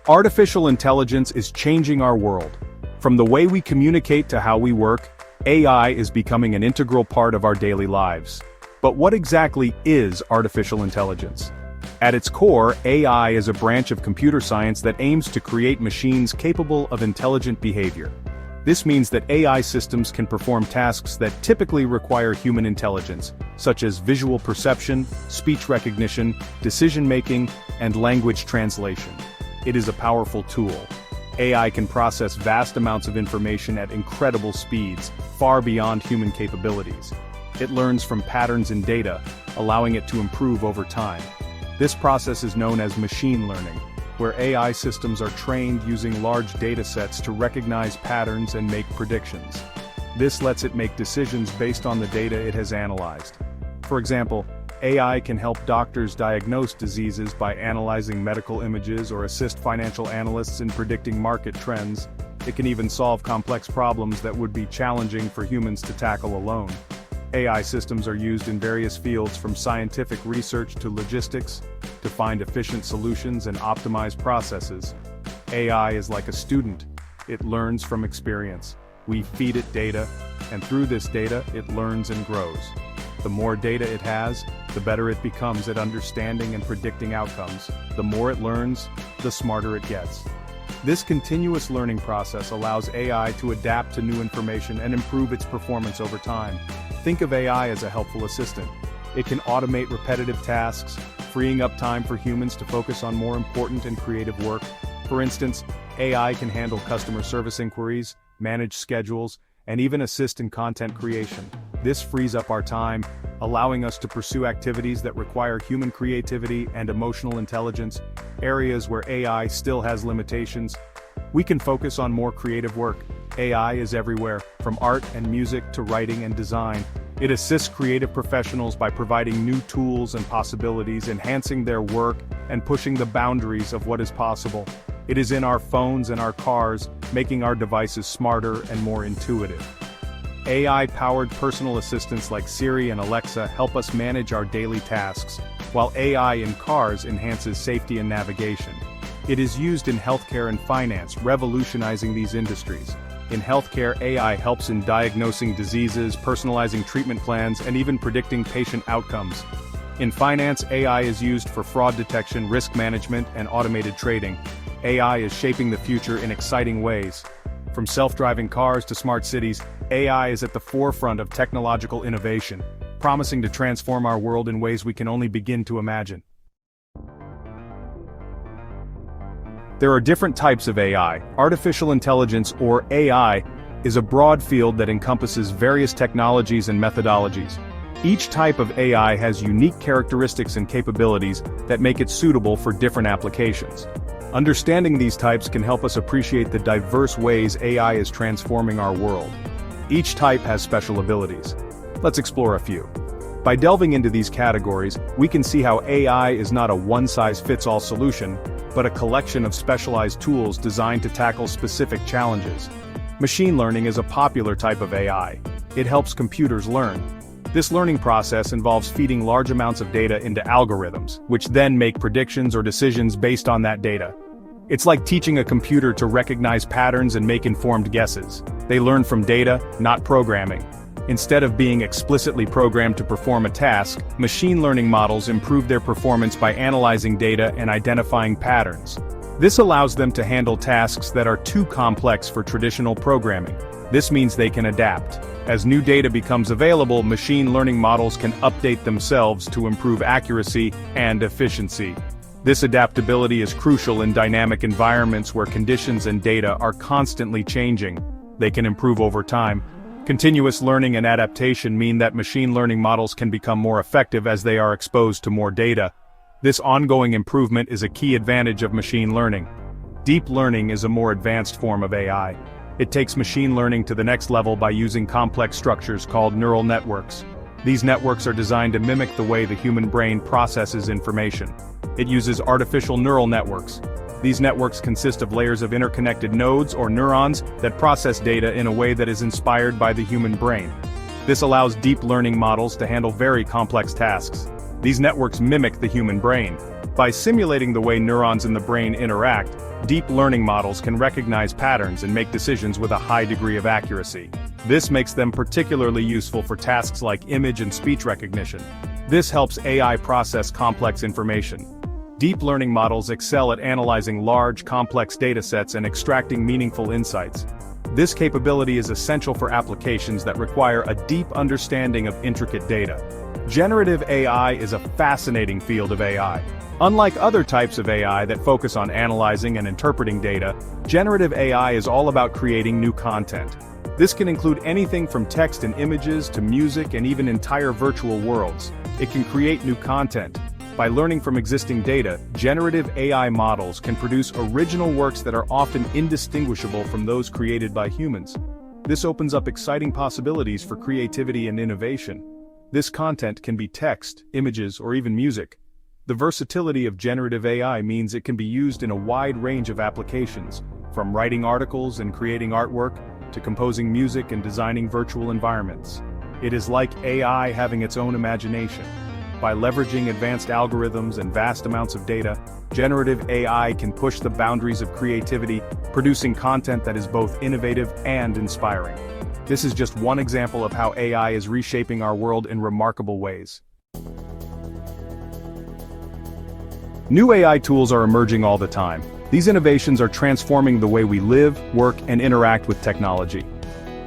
Artificial intelligence is changing our world. From the way we communicate to how we work, AI is becoming an integral part of our daily lives. But what exactly is artificial intelligence? At its core, AI is a branch of computer science that aims to create machines capable of intelligent behavior. This means that AI systems can perform tasks that typically require human intelligence, such as visual perception, speech recognition, decision-making, and language translation. It is a powerful tool. AI can process vast amounts of information at incredible speeds, far beyond human capabilities. It learns from patterns in data, allowing it to improve over time. This process is known as machine learning, where AI systems are trained using large datasets to recognize patterns and make predictions. This lets it make decisions based on the data it has analyzed. For example, AI can help doctors diagnose diseases by analyzing medical images or assist financial analysts in predicting market trends. It can even solve complex problems that would be challenging for humans to tackle alone. AI systems are used in various fields from scientific research to logistics, to find efficient solutions and optimize processes. AI is like a student. It learns from experience. We feed it data, and through this data, it learns and grows. The more data it has, the better it becomes at understanding and predicting outcomes. The more it learns, the smarter it gets. This continuous learning process allows AI to adapt to new information and improve its performance over time. Think of AI as a helpful assistant. It can automate repetitive tasks, freeing up time for humans to focus on more important and creative work. For instance, AI can handle customer service inquiries, manage schedules, and even assist in content creation. This frees up our time, allowing us to pursue activities that require human creativity and emotional intelligence, areas where AI still has limitations. We can focus on more creative work. AI is everywhere, from art and music to writing and design. It assists creative professionals by providing new tools and possibilities, enhancing their work, and pushing the boundaries of what is possible. It is in our phones and our cars, making our devices smarter and more intuitive. AI-powered personal assistants like Siri and Alexa help us manage our daily tasks, while AI in cars enhances safety and navigation. It is used in healthcare and finance, revolutionizing these industries. In healthcare, AI helps in diagnosing diseases, personalizing treatment plans, and even predicting patient outcomes. In finance, AI is used for fraud detection, risk management, and automated trading. AI is shaping the future in exciting ways. From self-driving cars to smart cities, AI is at the forefront of technological innovation, promising to transform our world in ways we can only begin to imagine. There are different types of AI. Artificial intelligence, or AI, is a broad field that encompasses various technologies and methodologies. Each type of AI has unique characteristics and capabilities that make it suitable for different applications. Understanding these types can help us appreciate the diverse ways AI is transforming our world. Each type has special abilities. Let's explore a few. By delving into these categories, we can see how AI is not a one-size-fits-all solution, but a collection of specialized tools designed to tackle specific challenges. Machine learning is a popular type of AI. It helps computers learn. This learning process involves feeding large amounts of data into algorithms, which then make predictions or decisions based on that data. It's like teaching a computer to recognize patterns and make informed guesses. They learn from data, not programming. Instead of being explicitly programmed to perform a task, machine learning models improve their performance by analyzing data and identifying patterns. This allows them to handle tasks that are too complex for traditional programming. This means they can adapt. As new data becomes available, machine learning models can update themselves to improve accuracy and efficiency. This adaptability is crucial in dynamic environments where conditions and data are constantly changing. They can improve over time. Continuous learning and adaptation mean that machine learning models can become more effective as they are exposed to more data. This ongoing improvement is a key advantage of machine learning. Deep learning is a more advanced form of AI. It takes machine learning to the next level by using complex structures called neural networks. These networks are designed to mimic the way the human brain processes information. It uses artificial neural networks. These networks consist of layers of interconnected nodes or neurons that process data in a way that is inspired by the human brain. This allows deep learning models to handle very complex tasks. These networks mimic the human brain. By simulating the way neurons in the brain interact, deep learning models can recognize patterns and make decisions with a high degree of accuracy. This makes them particularly useful for tasks like image and speech recognition. This helps AI process complex information. Deep learning models excel at analyzing large, complex datasets and extracting meaningful insights. This capability is essential for applications that require a deep understanding of intricate data. Generative AI is a fascinating field of AI. Unlike other types of AI that focus on analyzing and interpreting data, generative AI is all about creating new content. This can include anything from text and images to music and even entire virtual worlds. It can create new content. By learning from existing data, generative AI models can produce original works that are often indistinguishable from those created by humans. This opens up exciting possibilities for creativity and innovation. This content can be text, images, or even music. The versatility of generative AI means it can be used in a wide range of applications, from writing articles and creating artwork, to composing music and designing virtual environments. It is like AI having its own imagination. By leveraging advanced algorithms and vast amounts of data, generative AI can push the boundaries of creativity, producing content that is both innovative and inspiring. This is just one example of how AI is reshaping our world in remarkable ways. New AI tools are emerging all the time. These innovations are transforming the way we live, work, and interact with technology.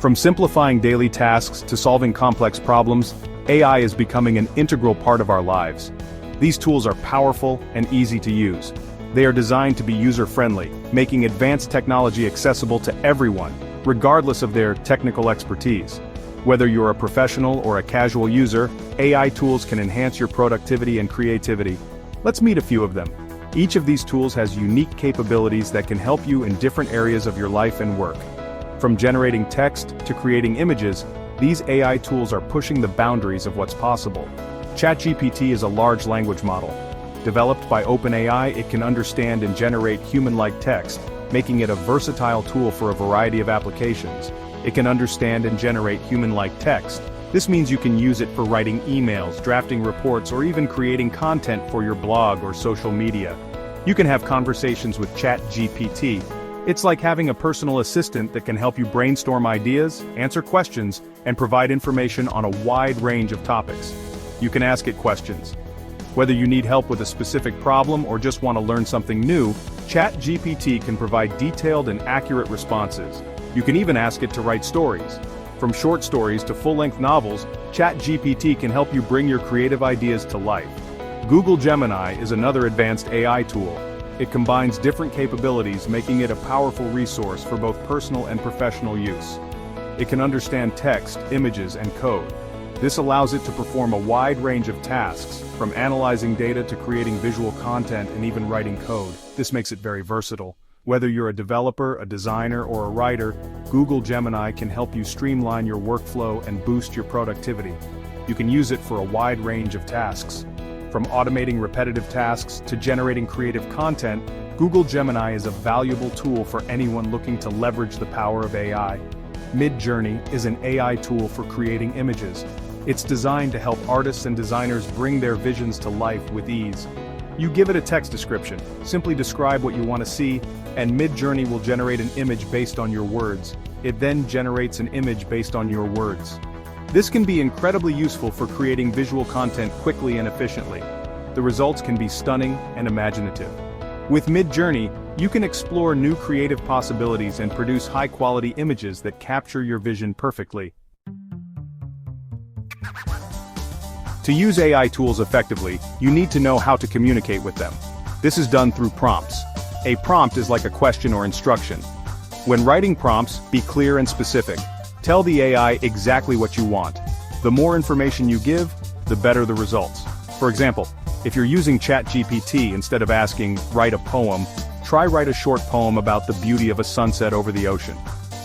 From simplifying daily tasks to solving complex problems, AI is becoming an integral part of our lives. These tools are powerful and easy to use. They are designed to be user-friendly, making advanced technology accessible to everyone, regardless of their technical expertise. Whether you're a professional or a casual user, AI tools can enhance your productivity and creativity. Let's meet a few of them. Each of these tools has unique capabilities that can help you in different areas of your life and work. From generating text to creating images, these AI tools are pushing the boundaries of what's possible. ChatGPT is a large language model. Developed by OpenAI, it can understand and generate human-like text, making it a versatile tool for a variety of applications. It can understand and generate human-like text. This means you can use it for writing emails, drafting reports, or even creating content for your blog or social media. You can have conversations with ChatGPT. It's like having a personal assistant that can help you brainstorm ideas, answer questions, and provide information on a wide range of topics. You can ask it questions. Whether you need help with a specific problem or just want to learn something new, ChatGPT can provide detailed and accurate responses. You can even ask it to write stories. From short stories to full-length novels, ChatGPT can help you bring your creative ideas to life. Google Gemini is another advanced AI tool. It combines different capabilities, making it a powerful resource for both personal and professional use. It can understand text, images, and code. This allows it to perform a wide range of tasks, from analyzing data to creating visual content and even writing code. This makes it very versatile. Whether you're a developer, a designer, or a writer, Google Gemini can help you streamline your workflow and boost your productivity. You can use it for a wide range of tasks. From automating repetitive tasks to generating creative content, Google Gemini is a valuable tool for anyone looking to leverage the power of AI. Midjourney is an AI tool for creating images. It's designed to help artists and designers bring their visions to life with ease. You give it a text description, simply describe what you want to see, and Midjourney will generate an image based on your words. It then generates an image based on your words. This can be incredibly useful for creating visual content quickly and efficiently. The results can be stunning and imaginative. With Midjourney, you can explore new creative possibilities and produce high-quality images that capture your vision perfectly. To use AI tools effectively, you need to know how to communicate with them. This is done through prompts. A prompt is like a question or instruction. When writing prompts, be clear and specific. Tell the AI exactly what you want. The more information you give, the better the results. For example, if you're using ChatGPT instead of asking, write a poem, try write a short poem about the beauty of a sunset over the ocean.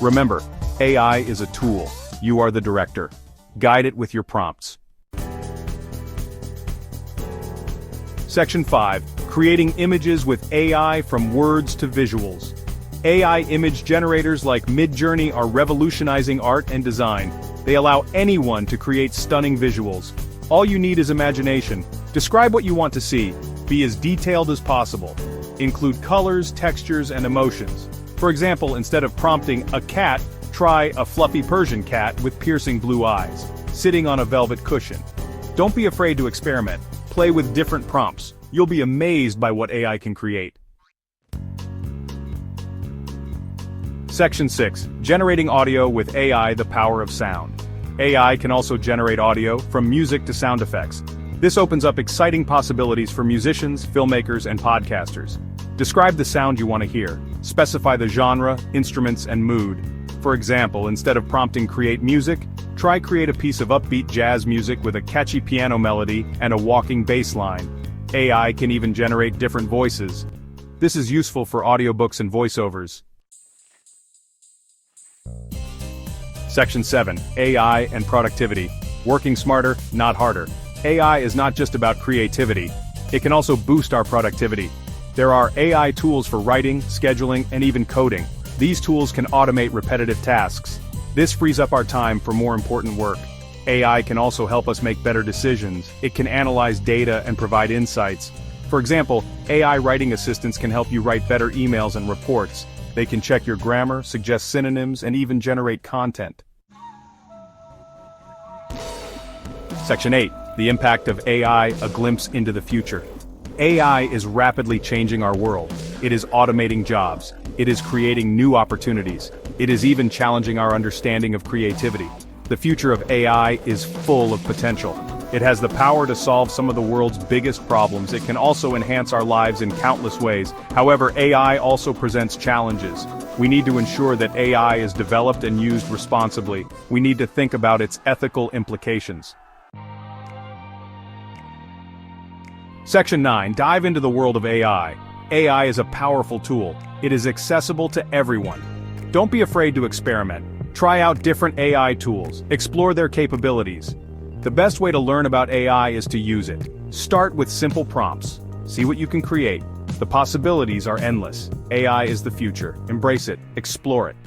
Remember, AI is a tool. You are the director. Guide it with your prompts. Section 5. Creating images with AI from words to visuals. AI image generators like Midjourney are revolutionizing art and design. They allow anyone to create stunning visuals. All you need is imagination. Describe what you want to see. Be as detailed as possible. Include colors, textures, and emotions. For example, instead of prompting a cat, try a fluffy Persian cat with piercing blue eyes, sitting on a velvet cushion. Don't be afraid to experiment. Play with different prompts. You'll be amazed by what AI can create. Section 6. Generating audio with AI, the power of sound. AI can also generate audio, from music to sound effects. This opens up exciting possibilities for musicians, filmmakers, and podcasters. Describe the sound you want to hear. Specify the genre, instruments, and mood. For example, instead of prompting "create music," try "create a piece of upbeat jazz music with a catchy piano melody and a walking bass line." AI can even generate different voices. This is useful for audiobooks and voiceovers. Section 7. AI and productivity. Working smarter, not harder. AI is not just about creativity. It can also boost our productivity. There are AI tools for writing, scheduling, and even coding. These tools can automate repetitive tasks. This frees up our time for more important work. AI can also help us make better decisions. It can analyze data and provide insights. For example, AI writing assistants can help you write better emails and reports. They can check your grammar, suggest synonyms, and even generate content. Section 8. The impact of AI, a glimpse into the future. AI is rapidly changing our world. It is automating jobs. It is creating new opportunities. It is even challenging our understanding of creativity. The future of AI is full of potential. It has the power to solve some of the world's biggest problems. It can also enhance our lives in countless ways. However, AI also presents challenges. We need to ensure that AI is developed and used responsibly. We need to think about its ethical implications. Section 9. Dive into the world of AI. AI is a powerful tool. It is accessible to everyone. Don't be afraid to experiment. Try out different AI tools. Explore their capabilities. The best way to learn about AI is to use it. Start with simple prompts. See what you can create. The possibilities are endless. AI is the future. Embrace it. Explore it.